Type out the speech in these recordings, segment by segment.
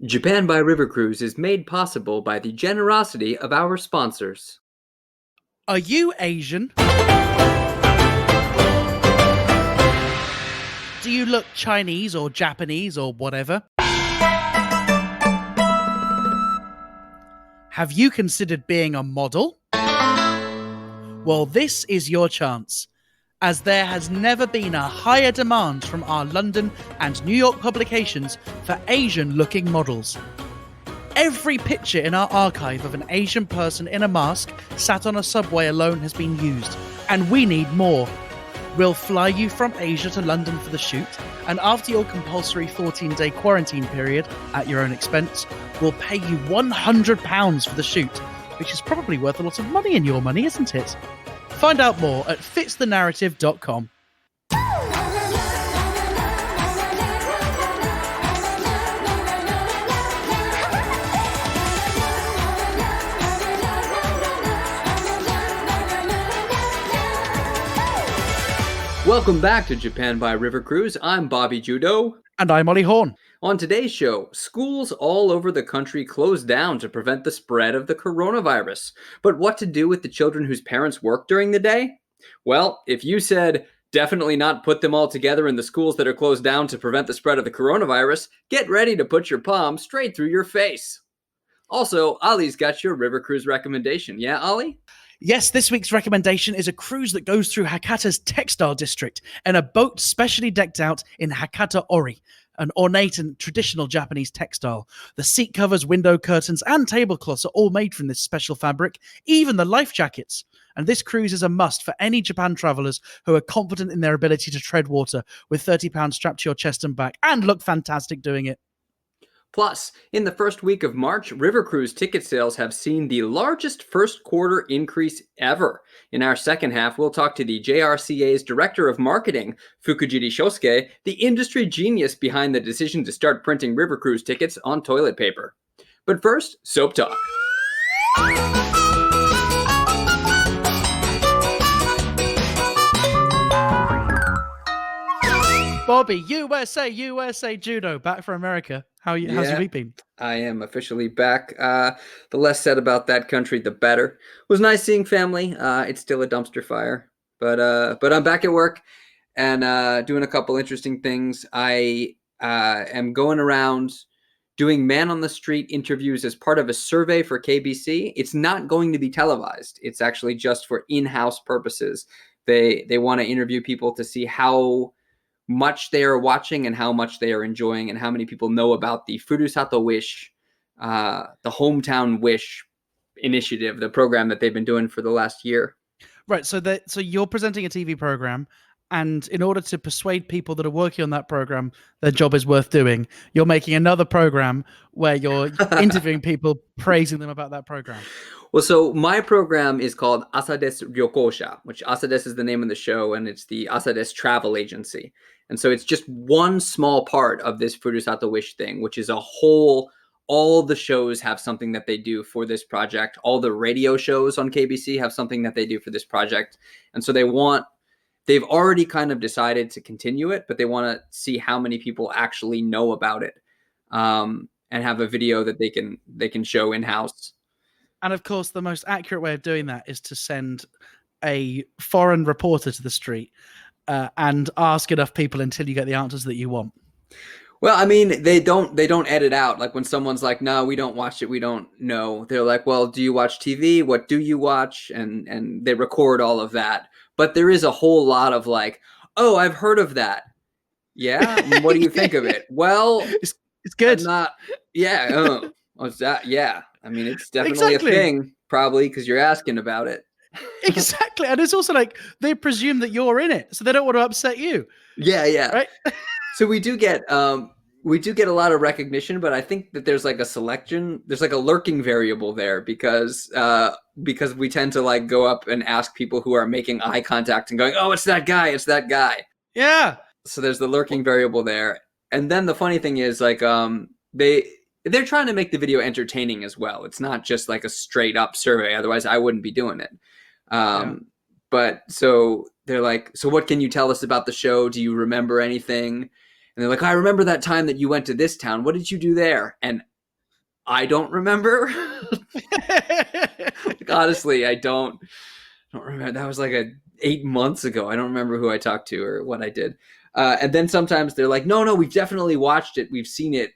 Japan by River Cruise is made possible by the generosity of our sponsors. Are you Asian? Do you look Chinese or Japanese or whatever? Have you considered being a model? Well, this is your chance, as there has never been a higher demand from our London and New York publications for Asian-looking models. Every picture in our archive of an Asian person in a mask sat on a subway alone has been used, and we need more. We'll fly you from Asia to London for the shoot, and after your compulsory 14-day quarantine period, at your own expense, we'll pay you £100 for the shoot, which is probably worth a lot of money in your money, isn't it? Find out more at fitsthenarrative.com. Welcome back to Japan by River Cruise. I'm Bobby Judo. And I'm Ollie Horn. On today's show, schools all over the country closed down to prevent the spread of the coronavirus. But what to do with the children whose parents work during the day? Well, if you said, definitely not put them all together in the schools that are closed down to prevent the spread of the coronavirus, get ready to put your palm straight through your face. Also, Ollie's got your River Cruise recommendation. Yeah, Ollie? Yes, this week's recommendation is a cruise that goes through Hakata's textile district in a boat specially decked out in Hakata Ori, an ornate and traditional Japanese textile. The seat covers, window curtains, and tablecloths are all made from this special fabric, even the life jackets. And this cruise is a must for any Japan travellers who are confident in their ability to tread water with £30 strapped to your chest and back and look fantastic doing it. Plus, in the first week of March, River Cruise ticket sales have seen the largest first quarter increase ever. In our second half, we'll talk to the JRCA's Director of Marketing, Fukujiri Shosuke, the industry genius behind the decision to start printing River Cruise tickets on toilet paper. But first, soap talk. Bobby, USA Judo, back from America. How's your week been? I am officially back. The less said about that country, the better. It was nice seeing family. It's still a dumpster fire, but I'm back at work and doing a couple interesting things. I am going around doing man on the street interviews as part of a survey for KBC. It's not going to be televised. It's actually just for in-house purposes. They want to interview people to see how much they are watching and how much they are enjoying and how many people know about the Furusato Wish, the Hometown Wish initiative, the program that they've been doing for the last year. Right. So you're presenting a TV program, and in order to persuade people that are working on that program, their job is worth doing, you're making another program where you're interviewing people, praising them about that program. Well, so my program is called Asades Ryokosha, which Asades is the name of the show, and it's the Asades travel agency. And so it's just one small part of this Furusato Wish thing, which is a whole, all the shows have something that they do for this project. All the radio shows on KBC have something that they do for this project. And so they've already kind of decided to continue it, but they want to see how many people actually know about it, and have a video that they can show in-house. And of course, the most accurate way of doing that is to send a foreign reporter to the street and ask enough people until you get the answers that you want. Well, I mean, they don't edit out. Like when someone's like, no, we don't watch it, we don't know. They're like, well, do you watch TV? What do you watch? And they record all of that. But there is a whole lot of like, oh, I've heard of that. Yeah. What do you think of it? Well, it's good. What's that? Yeah. I mean, it's definitely a thing, probably, because you're asking about it. Exactly. And it's also like they presume that you're in it, so they don't want to upset you. Yeah. Right? So we do get a lot of recognition, but I think that there's like a selection, there's like a lurking variable there because we tend to like go up and ask people who are making eye contact and going, oh, it's that guy. Yeah. So there's the lurking variable there. And then the funny thing is like they're trying to make the video entertaining as well. It's not just like a straight up survey. Otherwise I wouldn't be doing it. But so they're like, so what can you tell us about the show? Do you remember anything? And they're like, I remember that time that you went to this town. What did you do there? And I don't remember. Like, honestly, I don't remember. That was like 8 months ago. I don't remember who I talked to or what I did. And then sometimes they're like, no, we've definitely watched it. We've seen it.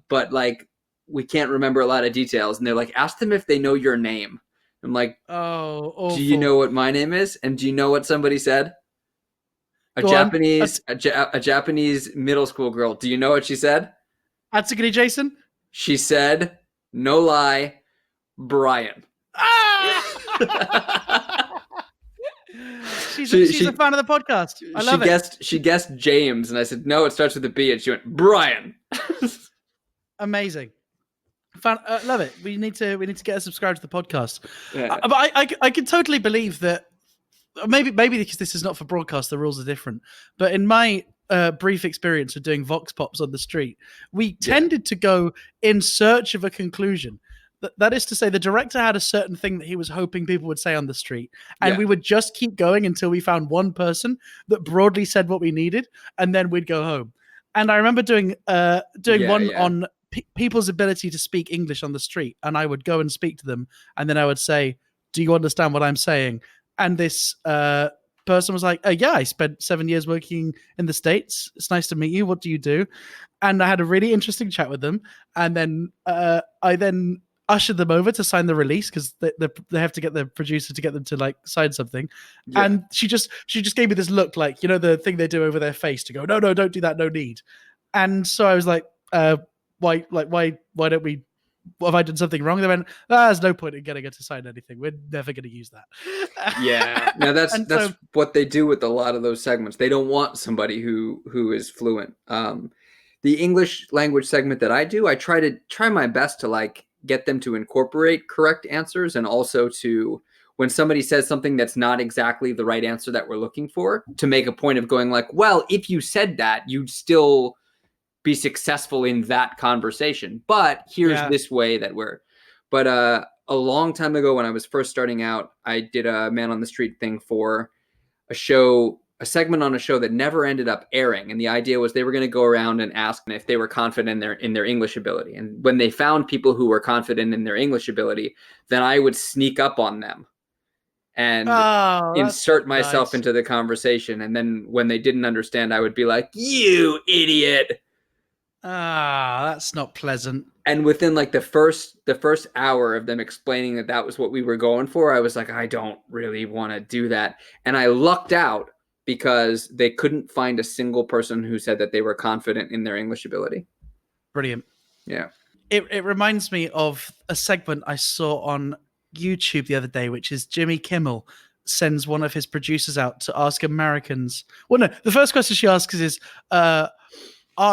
But like, we can't remember a lot of details. And they're like, ask them if they know your name. I'm like, Oh, do you know awful. what my name is? And do you know what somebody said? A Go on. Japanese middle school girl. Do you know what she said? Atsugiri Jason? She said, no lie, Brian. Ah! she's she she's a she fan of the podcast. I she love it. guessed James, and I said no, it starts with a B, and she went Brian. Amazing. Love it. We need to get a subscribe to the podcast. Yeah. But I can totally believe that. Maybe because this is not for broadcast, the rules are different. But in my brief experience of doing vox pops on the street, we tended to go in search of a conclusion. That is to say, the director had a certain thing that he was hoping people would say on the street, and we would just keep going until we found one person that broadly said what we needed, and then we'd go home. And I remember doing one on people's ability to speak English on the street, and I would go and speak to them, and then I would say, "Do you understand what I'm saying?" And this person was like, yeah, I spent 7 years working in the States. It's nice to meet you. What do you do? And I had a really interesting chat with them. And then I then ushered them over to sign the release because they have to get the producer to get them to like sign something. Yeah. And she just gave me this look like, the thing they do over their face to go, no, don't do that. No need. And so I was like, why don't we, have I done something wrong? They went, there's no point in getting her to sign anything. We're never going to use that. Yeah. Now that's what they do with a lot of those segments. They don't want somebody who is fluent. The English language segment that I do, I try my best to like get them to incorporate correct answers, and also to, when somebody says something that's not exactly the right answer that we're looking for, to make a point of going like, well, if you said that, you'd still be successful in that conversation. But here's this way that but a long time ago when I was first starting out, I did a man on the street thing for a segment on a show that never ended up airing. And the idea was they were going to go around and ask if they were confident in their English ability. And when they found people who were confident in their English ability, then I would sneak up on them and insert myself into the conversation. And then when they didn't understand, I would be like, you idiot. That's not pleasant. And within like the first hour of them explaining that was what we were going for, I was like, I don't really want to do that. And I lucked out because they couldn't find a single person who said that they were confident in their English ability. Brilliant. Yeah. It reminds me of a segment I saw on YouTube the other day, which is Jimmy Kimmel sends one of his producers out to ask Americans. Well, no, the first question she asks is, are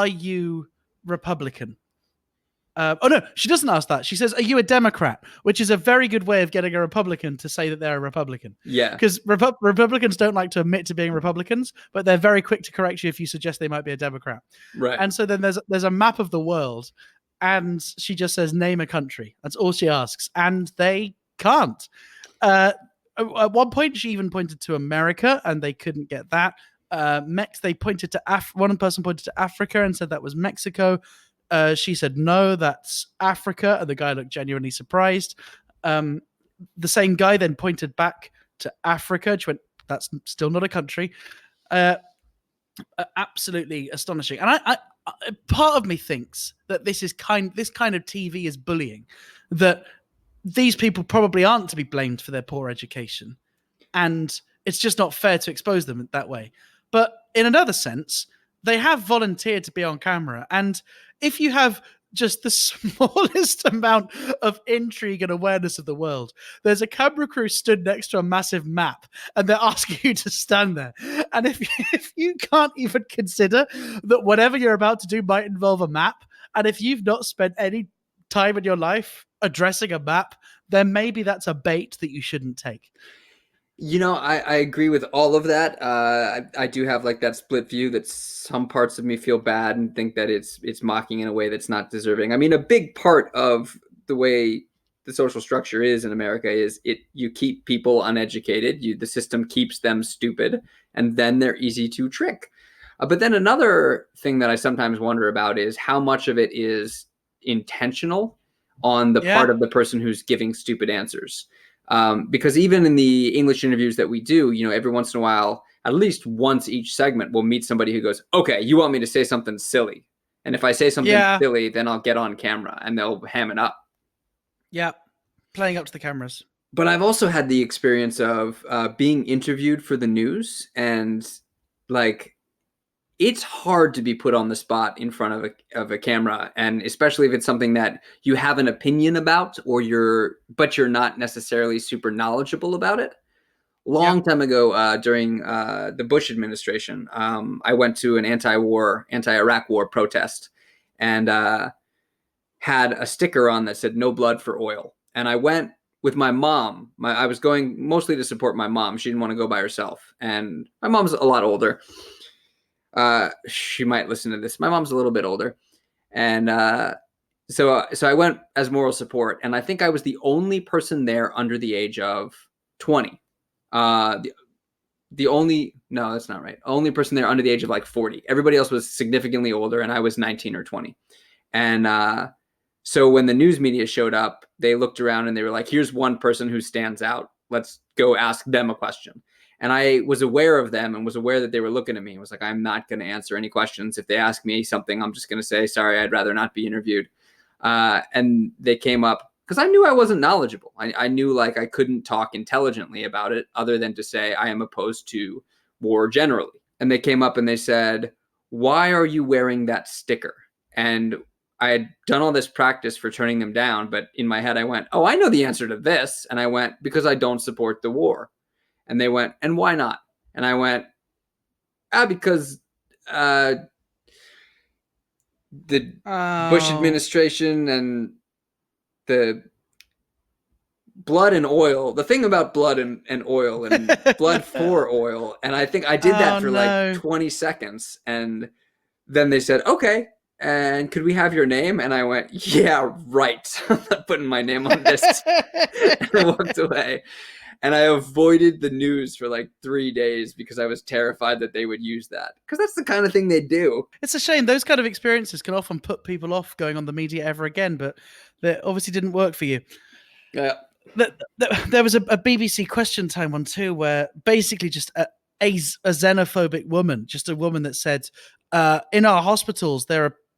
you Republican? No, she doesn't ask that. She says, are you a Democrat? Which is a very good way of getting a Republican to say that they're a Republican. Yeah. Because Republicans don't like to admit to being Republicans, but they're very quick to correct you if you suggest they might be a Democrat. Right. And so then there's a map of the world, and she just says, name a country. That's all she asks. And they can't. At one point, she even pointed to America, and they couldn't get that. They pointed to one person pointed to Africa and said that was Mexico. She said, no, that's Africa. And the guy looked genuinely surprised. The same guy then pointed back to Africa. She went, that's still not a country. Absolutely astonishing. And I part of me thinks that this kind of TV is bullying, that these people probably aren't to be blamed for their poor education. And it's just not fair to expose them that way. But in another sense, they have volunteered to be on camera. And if you have just the smallest amount of intrigue and awareness of the world, there's a camera crew stood next to a massive map and they're asking you to stand there. And if you can't even consider that whatever you're about to do might involve a map, and if you've not spent any time in your life addressing a map, then maybe that's a bait that you shouldn't take. You know, I agree with all of that. I do have like that split view that some parts of me feel bad and think that it's mocking in a way that's not deserving. I mean, a big part of the way the social structure is in America is you keep people uneducated. The system keeps them stupid, and then they're easy to trick. But then another thing that I sometimes wonder about is how much of it is intentional. on the Yeah. part of the person who's giving stupid answers. Because even in the English interviews that we do, every once in a while, at least once each segment, we'll meet somebody who goes, okay, you want me to say something silly. And if I say something Yeah. silly, then I'll get on camera and they'll ham it up. Yeah. Playing up to the cameras. But I've also had the experience of being interviewed for the news, and like it's hard to be put on the spot in front of a camera, and especially if it's something that you have an opinion about, but you're not necessarily super knowledgeable about it. Yeah. Long time ago, during the Bush administration, I went to an anti-Iraq war protest, and had a sticker on that said "No blood for oil." And I went with my mom. I was going mostly to support my mom. She didn't want to go by herself, and my mom's a lot older. She might listen to this. My mom's a little bit older, and so I went as moral support, and I think I was the only person there under the age of 20. The only no, that's not right. Only person there under the age of like 40. Everybody else was significantly older, and I was 19 or 20. And so when the news media showed up, they looked around and they were like, here's one person who stands out. Let's go ask them a question. And I was aware of them and was aware that they were looking at me and was like, I'm not going to answer any questions. If they ask me something, I'm just going to say, sorry, I'd rather not be interviewed. And they came up because I knew I wasn't knowledgeable. I knew like I couldn't talk intelligently about it other than to say I am opposed to war generally. And they came up and they said, why are you wearing that sticker? And I had done all this practice for turning them down, but in my head I went, oh, I know the answer to this. And I went, because I don't support the war. And they went, and why not? And I went, because the Bush administration and the blood and oil, the thing about blood and oil and blood for oil. And I think I did that for like 20 seconds. And then they said, okay, and could we have your name? And I went, yeah, right. I'm not putting my name on this. And I walked away. And I avoided the news for like 3 days because I was terrified that they would use that. Because that's the kind of thing they do. It's a shame. Those kind of experiences can often put people off going on the media ever again, but that obviously didn't work for you. Yeah. There was a BBC Question Time one too, where basically just a xenophobic woman, just a woman that said, in our hospitals,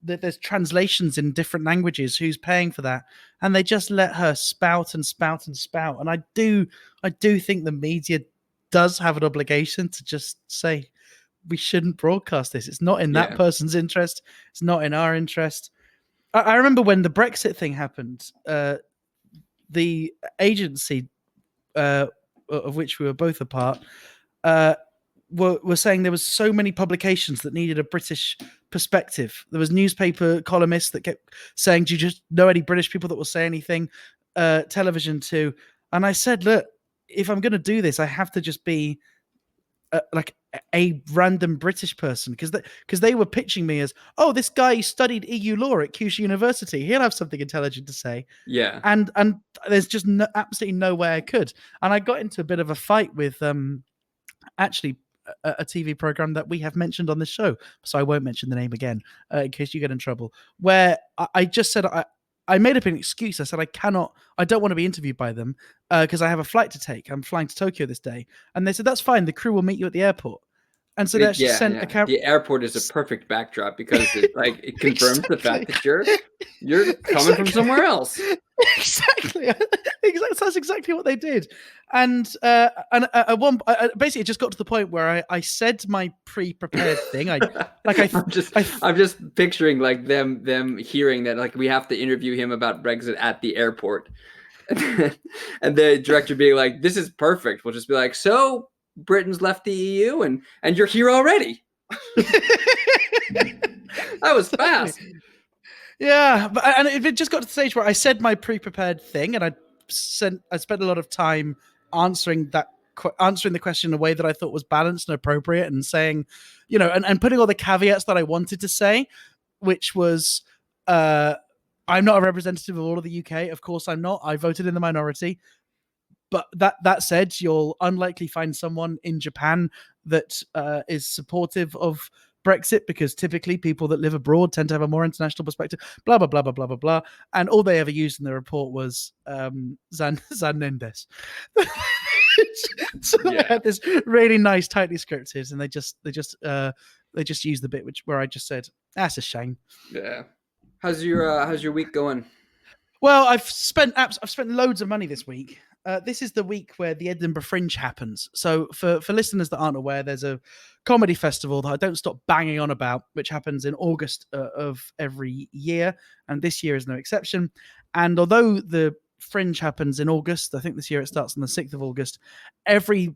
there's translations in different languages. Who's paying for that? And they just let her spout and spout and spout. And I do think the media does have an obligation to just say, we shouldn't broadcast this. It's not in that person's interest. It's not in our interest. I remember when the Brexit thing happened, the agency of which we were both a part were saying there was so many publications that needed a British perspective. There was newspaper columnists that kept saying, do you just know any British people that will say anything? Television too. And I said, look, if I'm going to do this, I have to just be like a random British person, because they were pitching me as, oh, this guy studied EU law at Kyushu University. He'll have something intelligent to say. Yeah. And there's just absolutely no way I could. And I got into a bit of a fight with actually a TV program that we have mentioned on the show, so I won't mention the name again in case you get in trouble, where I just said I made up an excuse. I said I don't want to be interviewed by them because I have a flight to take. I'm flying to Tokyo this day. And they said, that's fine, the crew will meet you at the airport. And so they actually sent a camera. The airport is a perfect backdrop because it confirms the fact that you're coming from somewhere else. Exactly. That's exactly what they did. And basically it just got to the point where I said my pre-prepared thing. I'm just picturing like them hearing that like we have to interview him about Brexit at the airport. And the director being like, this is perfect. We'll just be like, so Britain's left the EU and you're here already. That was fast. Yeah, and it just got to the stage where I said my pre-prepared thing, and I spent a lot of time answering the question in a way that I thought was balanced and appropriate, and saying, and putting all the caveats that I wanted to say, which was, I'm not a representative of all of the UK. Of course, I'm not. I voted in the minority. But that said, you'll unlikely find someone in Japan that is supportive of Brexit, because typically people that live abroad tend to have a more international perspective, blah, blah, blah, blah, blah, blah, blah. And all they ever used in the report was Zanendes. So they had this really nice, tightly scripted, and they just used the bit where I just said, that's a shame. Yeah. How's your week going? Well, I've spent loads of money this week. This is the week where the Edinburgh Fringe happens. So for listeners that aren't aware, there's a comedy festival that I don't stop banging on about, which happens in August of every year, and this year is no exception. And although the Fringe happens in August, I think this year it starts on the 6th of August, every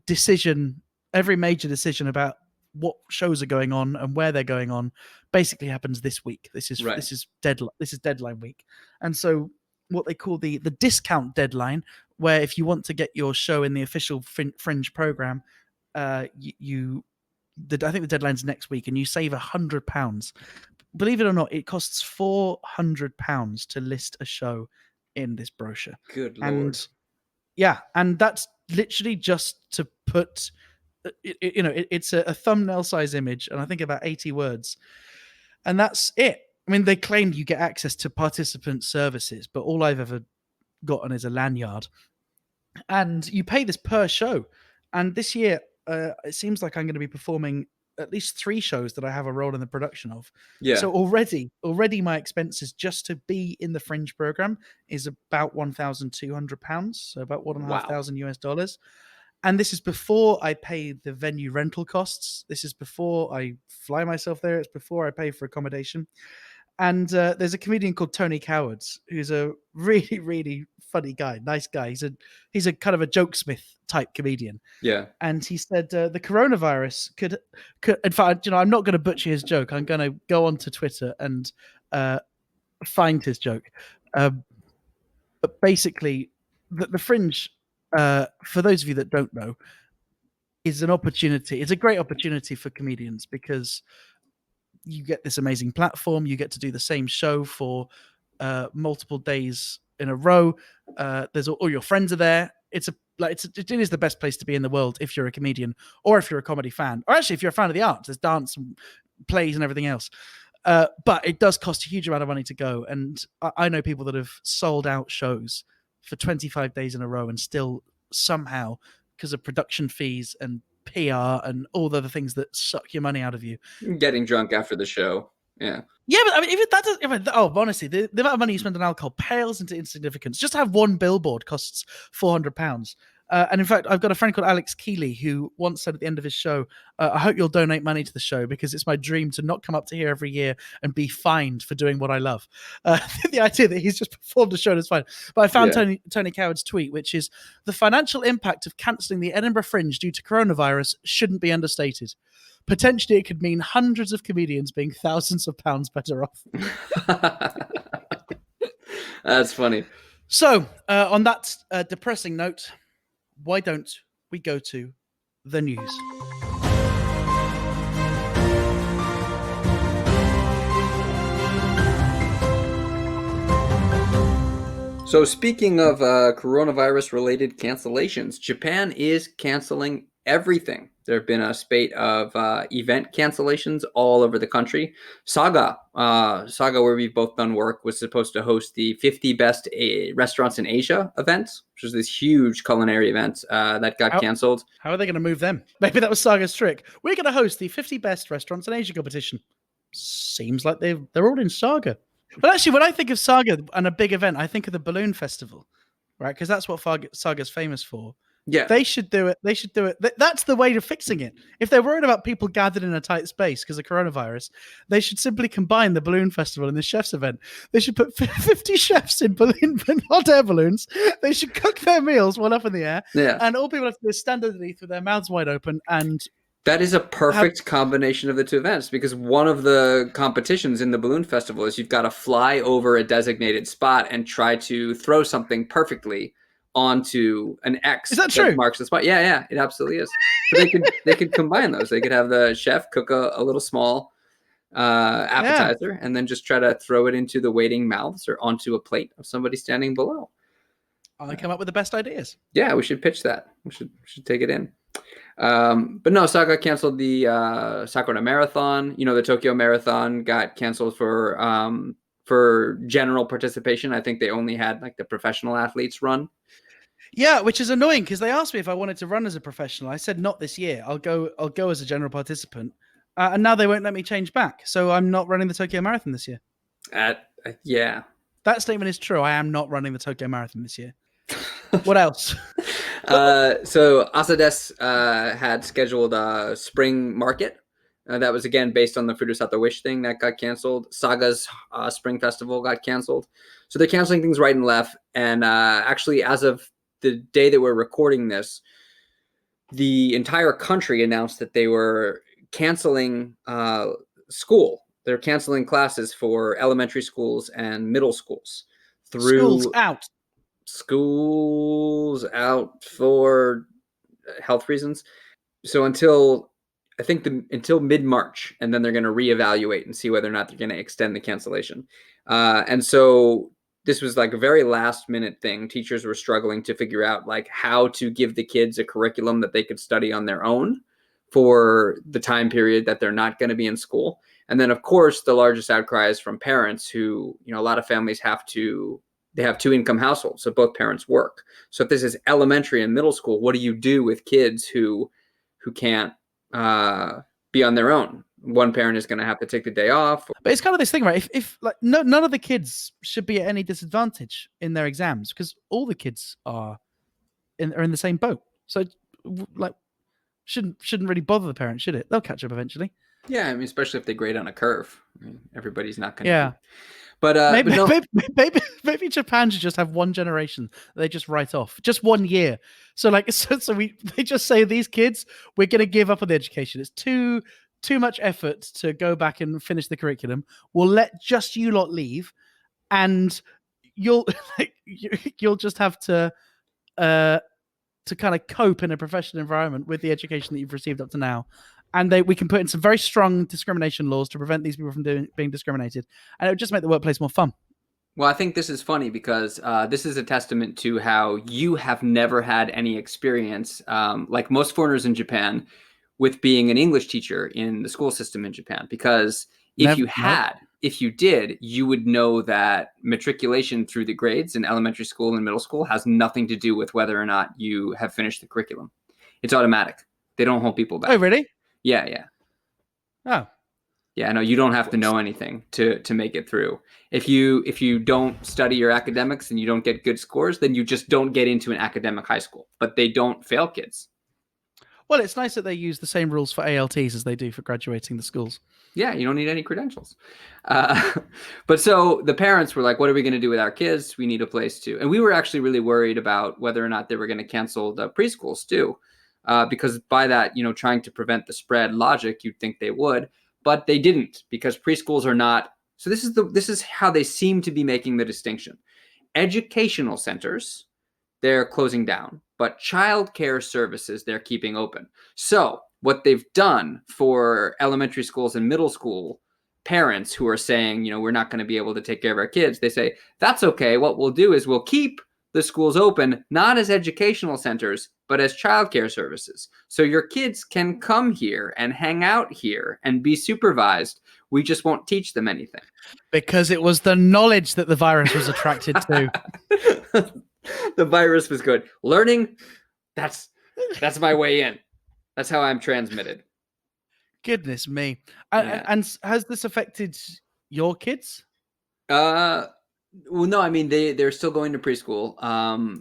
major decision about what shows are going on and where they're going on basically happens this week. This is deadline week. And so what they call the discount deadline, where if you want to get your show in the official Fringe program, I think the deadline's next week, and you save £100. Believe it or not, it costs £400 to list a show in this brochure. Good Lord. And yeah, and that's literally just to put, it's a thumbnail size image, and I think about 80 words, and that's it. I mean, they claim you get access to participant services, but all I've ever gotten is a lanyard. And you pay this per show. And this year, it seems like I'm going to be performing at least 3 shows that I have a role in the production of. Yeah. So already my expenses just to be in the Fringe program is about £1,200, so about $1,500 US dollars. And this is before I pay the venue rental costs. This is before I fly myself there. It's before I pay for accommodation. And there's a comedian called Tony Cowards, who's a really, really funny guy, nice guy. He's a kind of a jokesmith type comedian. Yeah. And he said the coronavirus could, in fact, I'm not going to butcher his joke. I'm going to go onto Twitter and find his joke. But basically, the Fringe, for those of you that don't know, is an opportunity. It's a great opportunity for comedians because you get this amazing platform. You get to do the same show for multiple days in a row. There's all your friends are there. It is the best place to be in the world if you're a comedian or if you're a comedy fan, or actually if you're a fan of the arts. There's dance and plays and everything else. But it does cost a huge amount of money to go. And I know people that have sold out shows for 25 days in a row and still somehow, because of production fees and PR and all the other things that suck your money out of you, Getting drunk after the show. Yeah. Yeah, but I mean, honestly, the amount of money you spend on alcohol pales into insignificance. Just to have one billboard costs £400. And in fact, I've got a friend called Alex Keeley who once said at the end of his show, I hope you'll donate money to the show because it's my dream to not come up to here every year and be fined for doing what I love. The idea that he's just performed a show that's fine. But I found Tony Coward's tweet, which is, the financial impact of cancelling the Edinburgh Fringe due to coronavirus shouldn't be understated. Potentially, it could mean hundreds of comedians being thousands of pounds better off. That's funny. So, on that depressing note, why don't we go to the news? So speaking of coronavirus-related cancellations, Japan is canceling everything. There have been a spate of event cancellations all over the country. Saga, where we've both done work, was supposed to host the 50 Best Restaurants in Asia event, which was this huge culinary event that got canceled. How are they going to move them? Maybe that was Saga's trick. We're going to host the 50 Best Restaurants in Asia competition. Seems like they're all in Saga. But actually, when I think of Saga and a big event, I think of the Balloon Festival, right? Because that's what Saga's famous for. Yeah, they should do it. That's the way to fixing it. If they're worried about people gathered in a tight space because of coronavirus, they should simply combine the Balloon Festival and the chef's event. They should put 50 chefs in hot air balloons. They should cook their meals while up in the air. Yeah. And all people have to do is stand underneath with their mouths wide open. And that is a perfect combination of the two events, because one of the competitions in the Balloon Festival is you've got to fly over a designated spot and try to throw something perfectly onto an X. Is that true? Marks the spot. Yeah, it absolutely is. So they could combine those. They could have the chef cook a little small appetizer and then just try to throw it into the waiting mouths or onto a plate of somebody standing below. I come up with the best ideas. Yeah, we should pitch that. We should take it in. But no, Saga canceled the Sakura Marathon. The Tokyo Marathon got canceled for general participation. I think they only had like the professional athletes run. Yeah, which is annoying because they asked me if I wanted to run as a professional. I said not this year. I'll go. I'll go as a general participant. And now they won't let me change back. So I'm not running the Tokyo Marathon this year. Yeah. That statement is true. I am not running the Tokyo Marathon this year. What else? So Asades had scheduled a spring market. That was again based on the Fruit Out the Wish thing that got canceled. Saga's spring festival got canceled. So they're canceling things right and left. And actually, as of the day that we're recording this, the entire country announced that they were canceling school. They're canceling classes for elementary schools and middle schools School's through out. schools out for health reasons. So until I think until mid-March, and then they're going to reevaluate and see whether or not they're going to extend the cancellation. And so this was like a very last minute thing. Teachers were struggling to figure out like how to give the kids a curriculum that they could study on their own for the time period that they're not going to be in school. And then of course the largest outcry is from parents who, a lot of families have 2-income households, so both parents work. So if this is elementary and middle school, what do you do with kids who can't be on their own? One parent is going to have to take the day off. But it's kind of this thing, right? If like none of the kids should be at any disadvantage in their exams because all the kids are in the same boat. So like shouldn't really bother the parents, should it? They'll catch up eventually. Yeah, I mean, especially if they grade on a curve. I mean, everybody's not going to. Yeah. But no. Maybe Japan should just have one generation they just write off, just 1 year. So like, they just say these kids, we're going to give up on the education. It's too much effort to go back and finish the curriculum. We'll let just you lot leave, and you'll you'll just have to kind of cope in a professional environment with the education that you've received up to now. And we can put in some very strong discrimination laws to prevent these people from being discriminated. And it would just make the workplace more fun. Well, I think this is funny because this is a testament to how you have never had any experience, like most foreigners in Japan, with being an English teacher in the school system in Japan. Because if you did, you would know that matriculation through the grades in elementary school and middle school has nothing to do with whether or not you have finished the curriculum. It's automatic. They don't hold people back. Oh, really? Yeah. Oh. Yeah, no, you don't have to know anything to make it through. If you don't study your academics and you don't get good scores, then you just don't get into an academic high school. But they don't fail kids. Well, it's nice that they use the same rules for ALTs as they do for graduating the schools. Yeah, you don't need any credentials. But so the parents were like, what are we going to do with our kids? We need a place to. And we were actually really worried about whether or not they were going to cancel the preschools too. Because by that, trying to prevent the spread logic, you'd think they would. But they didn't, because preschools are not. So this is how they seem to be making the distinction. Educational centers, they're closing down, but childcare services they're keeping open. So what they've done for elementary schools and middle school parents who are saying, we're not going to be able to take care of our kids, they say, that's okay. What we'll do is we'll keep the schools open, not as educational centers, but as childcare services. So your kids can come here and hang out here and be supervised. We just won't teach them anything. Because it was the knowledge that the virus was attracted to. The virus was good. Learning, that's my way in. That's how I'm transmitted. Goodness me. Yeah. And has this affected your kids? Well, no, I mean they're still going to preschool.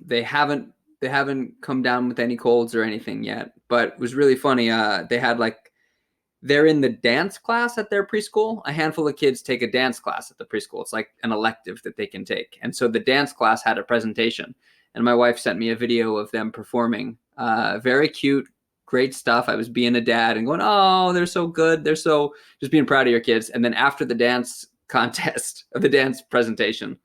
They haven't come down with any colds or anything yet. But it was really funny. They had they're in the dance class at their preschool. A handful of kids take a dance class at the preschool. It's like an elective that they can take. And so the dance class had a presentation, and my wife sent me a video of them performing. Very cute, great stuff. I was being a dad and going, oh, they're so good. They're so just being proud of your kids. And then after the dance contest, of the dance presentation,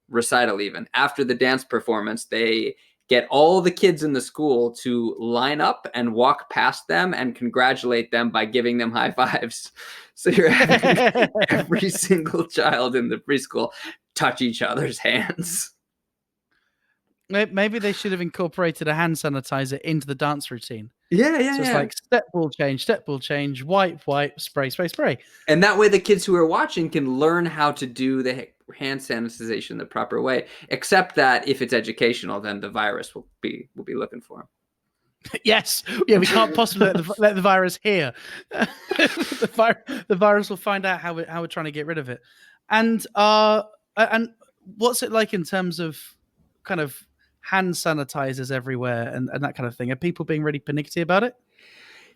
recital even, after the dance performance, they get all the kids in the school to line up and walk past them and congratulate them by giving them high fives. So you're having every single child in the preschool touch each other's hands. Maybe they should have incorporated a hand sanitizer into the dance routine. Yeah, yeah, So it's yeah. like step ball change, wipe, spray, spray, spray. And that way, the kids who are watching can learn how to do the hand sanitization the proper way. Except that if it's educational, then the virus will be looking for Yes, yeah, we can't possibly them. let the virus here. The virus will find out how we're trying to get rid of it. And what's it like in terms of kind of hand sanitizers everywhere and that kind of thing? Are people being really pernickety about it?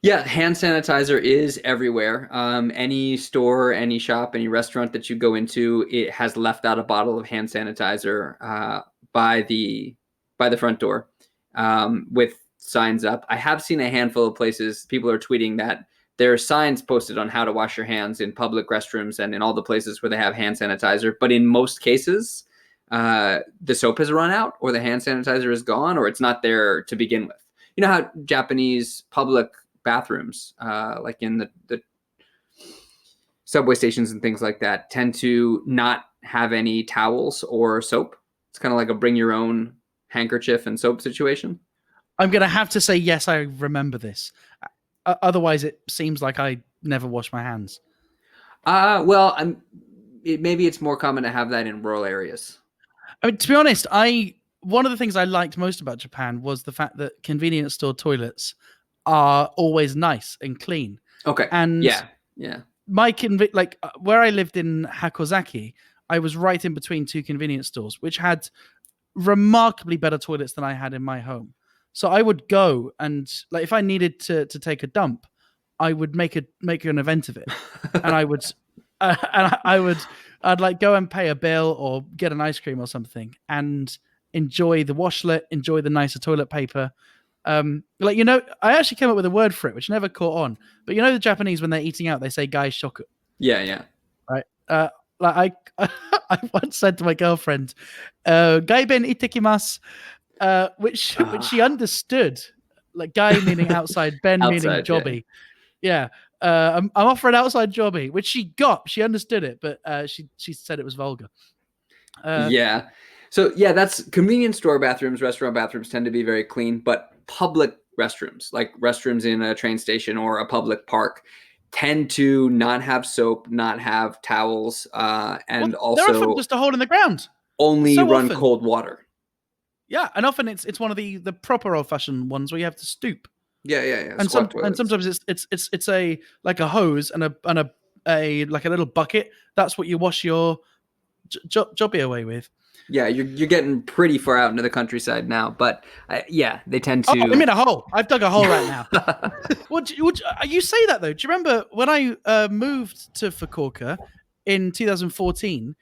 Yeah, hand sanitizer is everywhere. Any store, any shop, any restaurant that you go into, it has left out a bottle of hand sanitizer by the front door with signs up. I have seen a handful of places people are tweeting that there are signs posted on how to wash your hands in public restrooms and in all the places where they have hand sanitizer. But in most cases, the soap has run out, or the hand sanitizer is gone, or it's not there to begin with. You know how Japanese public bathrooms, like in the subway stations and things like that, tend to not have any towels or soap. It's kind of like a bring your own handkerchief and soap situation. I'm going to have to say yes, I remember this. Otherwise, it seems like I never wash my hands. Well, maybe it's more common to have that in rural areas. I mean, to be honest, I one of the things I liked most about Japan was the fact that convenience store toilets are always nice and clean. Okay. And Yeah. Yeah. where I lived in Hakozaki, I was right in between two convenience stores, which had remarkably better toilets than I had in my home. So I would go and like if I needed to take a dump, I would make an event of it, and I'd like go and pay a bill or get an ice cream or something and enjoy the washlet, enjoy the nicer toilet paper. I actually came up with a word for it, which never caught on. But the Japanese when they're eating out, they say "gai shoku," Yeah. Yeah. right? Like I once said to my girlfriend, "Gai ben itekimasu," which she understood. Like "gai" meaning outside, ben meaning Outside. Yeah. jobby. Yeah. I'm off for an outside jobby, which she got. She understood it, but she said it was vulgar. Yeah. So yeah, that's convenience store bathrooms, restaurant bathrooms tend to be very clean, but public restrooms, like restrooms in a train station or a public park, tend to not have soap, not have towels, Well, and they're often also just a hole in the ground. only So run often. cold water. Yeah, and often it's one of the proper old fashioned ones where you have to stoop, Yeah, yeah, yeah. and Squat toilets. sometimes it's a like a hose and a like a little bucket. That's what you wash your jobby away with. Yeah, you're getting pretty far out into the countryside now, but yeah, they tend Oh, to. I'm in a hole. I've dug a hole right now. You say that though? Do you remember when I moved to Fukuoka in 2014?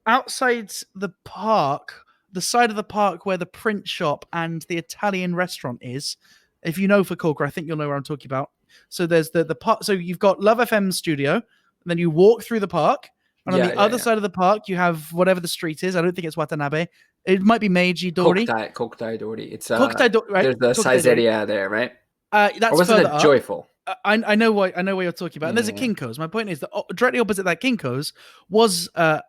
Outside the park, the side of the park where the print shop and the Italian restaurant is. If you know Fukuoka, I think you'll know where I'm talking about. So there's the park. So you've got Love FM studio, and then you walk through the park, and on the other side of the park you have whatever the street is. I don't think it's Watanabe. It might be Meiji Dori. Kokutai Dori. It's Kokutai Dori, right? There's the Saizeria there, right? That's Or wasn't further it up. Joyful? I know what you're talking about. And there's a Kinko's. My point is that directly opposite that Kinko's was a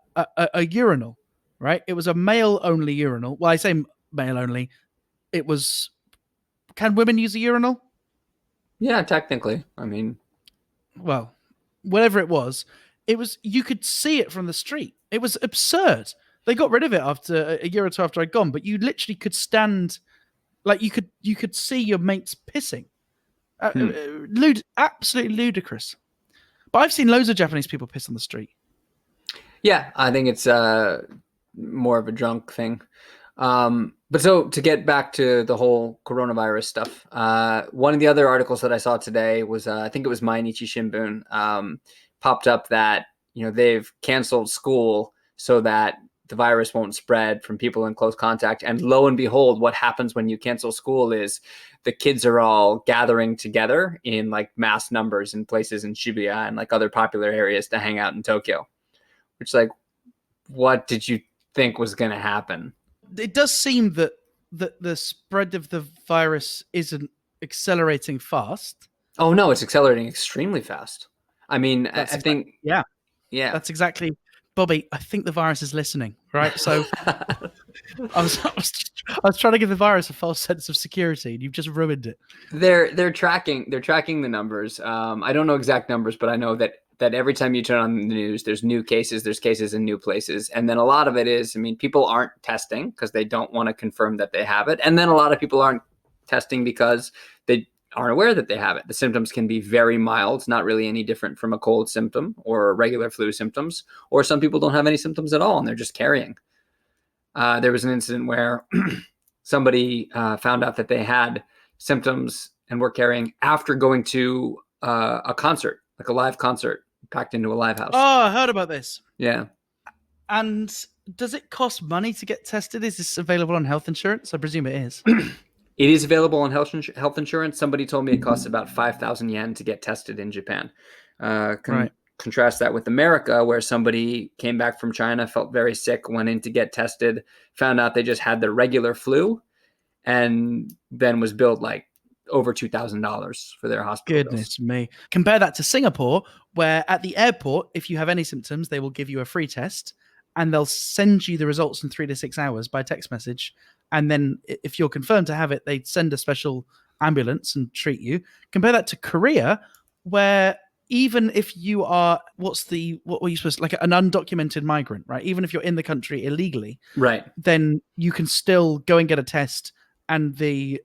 urinal, right? It was a male only urinal. Well, I say male only. It was. Can women use a urinal? Yeah, technically. I mean, well, whatever it was you could see it from the street. It was absurd. They got rid of it after a year or two after I'd gone, but you literally could stand, like you could see your mates pissing. Absolutely ludicrous. But I've seen loads of Japanese people piss on the street. Yeah, I think it's more of a drunk thing. But so to get back to the whole coronavirus stuff, one of the other articles that I saw today was, I think it was Mainichi Shimbun, popped up that, they've canceled school so that the virus won't spread from people in close contact. And lo and behold, what happens when you cancel school is the kids are all gathering together in like mass numbers in places in Shibuya and like other popular areas to hang out in Tokyo, which like, what did you think was going to happen? It does seem that the spread of the virus isn't accelerating fast. Oh no, it's accelerating extremely fast. I mean, I think yeah, that's exactly, Bobby. I think the virus is listening, right? So I was trying to give the virus a false sense of security, and you've just ruined it. They're tracking the numbers. I don't know exact numbers, but I know that every time you turn on the news, there's new cases, there's cases in new places, and then a lot of it is, I mean, people aren't testing because they don't want to confirm that they have it, and then a lot of people aren't testing because they aren't aware that they have it. The symptoms can be very mild, not really any different from a cold symptom or regular flu symptoms, or some people don't have any symptoms at all and they're just carrying. There was an incident where somebody found out that they had symptoms and were carrying after going to a concert, like a live concert, packed into a live house. Oh, I heard about this. Yeah. And does it cost money to get tested? Is this available on health insurance? I presume it is. It is available on health insurance. Somebody told me it costs about 5,000 yen to get tested in Japan. Right. Contrast that with America, where somebody came back from China, felt very sick, went in to get tested, found out they just had the regular flu, and then was billed like over $2,000 for their hospital Goodness bills. me. Compare that to Singapore, where at the airport, if you have any symptoms, they will give you a free test and they'll send you the results in 3 to 6 hours by text message. And then if you're confirmed to have it, they send a special ambulance and treat you. Compare that to Korea, where even if you are, what were you supposed to, like an undocumented migrant, right? Even if you're in the country illegally, Right. then you can still go and get a test, and the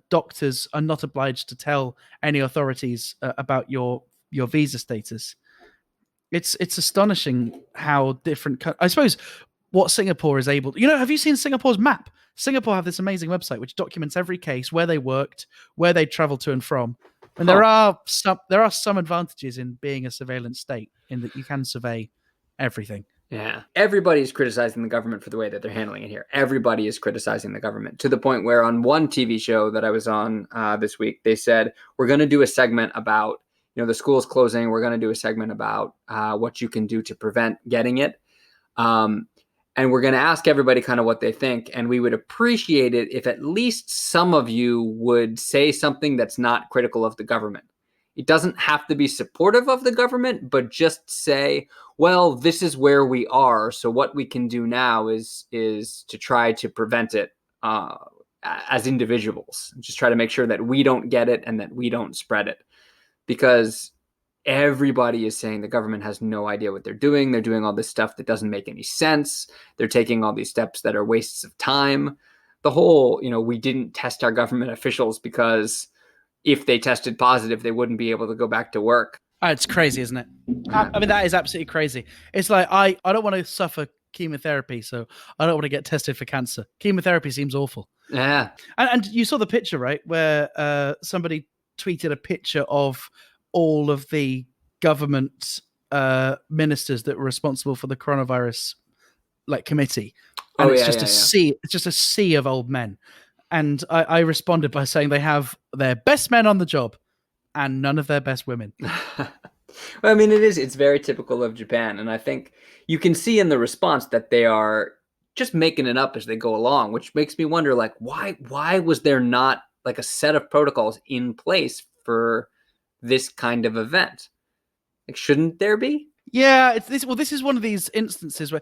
doctors are not obliged to tell any authorities about your visa status. It's astonishing how different. I suppose what Singapore is able. Have you seen Singapore's map? Singapore have this amazing website which documents every case, where they worked, where they traveled to and from. And there are some advantages in being a surveillance state in that you can survey everything. Yeah. Everybody's criticizing the government for the way that they're handling it here. Everybody is criticizing the government to the point where on one TV show that I was on this week, they said, we're going to do a segment about, the school's closing. We're going to do a segment about what you can do to prevent getting it. And we're going to ask everybody kind of what they think. And we would appreciate it if at least some of you would say something that's not critical of the government. It doesn't have to be supportive of the government, but just say, well, this is where we are. So what we can do now is to try to prevent it as individuals. Just try to make sure that we don't get it and that we don't spread it. Because everybody is saying the government has no idea what they're doing. They're doing all this stuff that doesn't make any sense. They're taking all these steps that are wastes of time. The whole, we didn't test our government officials because if they tested positive, they wouldn't be able to go back to work. It's crazy, isn't it? I mean, that is absolutely crazy. It's like, I don't want to suffer chemotherapy, so I don't want to get tested for cancer. Chemotherapy seems awful. Yeah. And you saw the picture, right, where somebody tweeted a picture of all of the government ministers that were responsible for the coronavirus committee. And it's just a sea of old men. And I responded by saying they have their best men on the job and none of their best women. Well, I mean, it's very typical of Japan. And I think you can see in the response that they are just making it up as they go along, which makes me wonder, why was there not a set of protocols in place for this kind of event? Shouldn't there be? Yeah, this is one of these instances where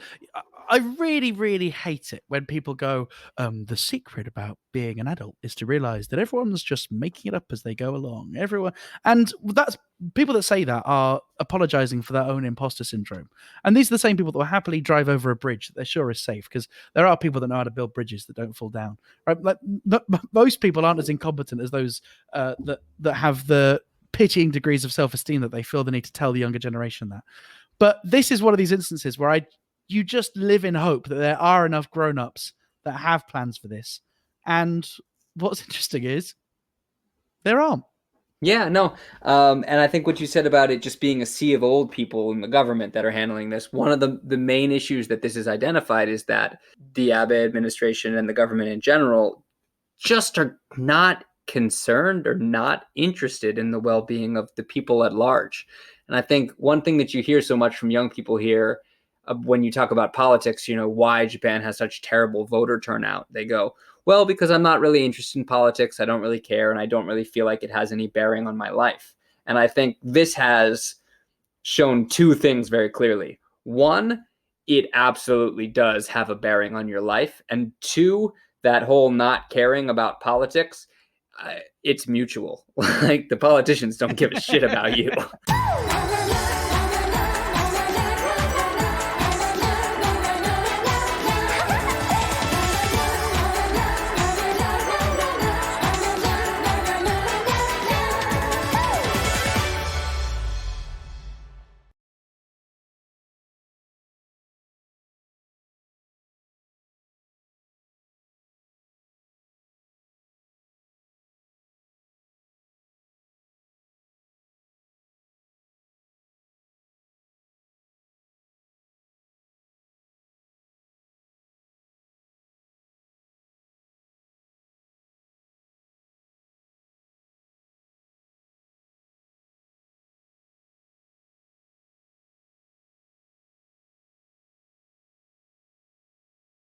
I really, really hate it when people go, the secret about being an adult is to realize that everyone's just making it up as they go along. And that's people that say that are apologizing for their own imposter syndrome. And these are the same people that will happily drive over a bridge that they're sure is safe, because there are people that know how to build bridges that don't fall down. Right? Most people aren't as incompetent as those that have the pitying degrees of self-esteem that they feel the need to tell the younger generation that. But this is one of these instances where you just live in hope that there are enough grown-ups that have plans for this. And what's interesting is there aren't. Yeah, no. And I think what you said about it just being a sea of old people in the government that are handling this, one of the main issues that this is identified is that the Abe administration and the government in general just are not concerned or not interested in the well-being of the people at large. And I think one thing that you hear so much from young people here when you talk about politics, why Japan has such terrible voter turnout, they go, well, because I'm not really interested in politics. I don't really care. And I don't really feel like it has any bearing on my life. And I think this has shown two things very clearly. One, it absolutely does have a bearing on your life. And two, that whole not caring about politics, it's mutual. Like the politicians don't give a shit about you.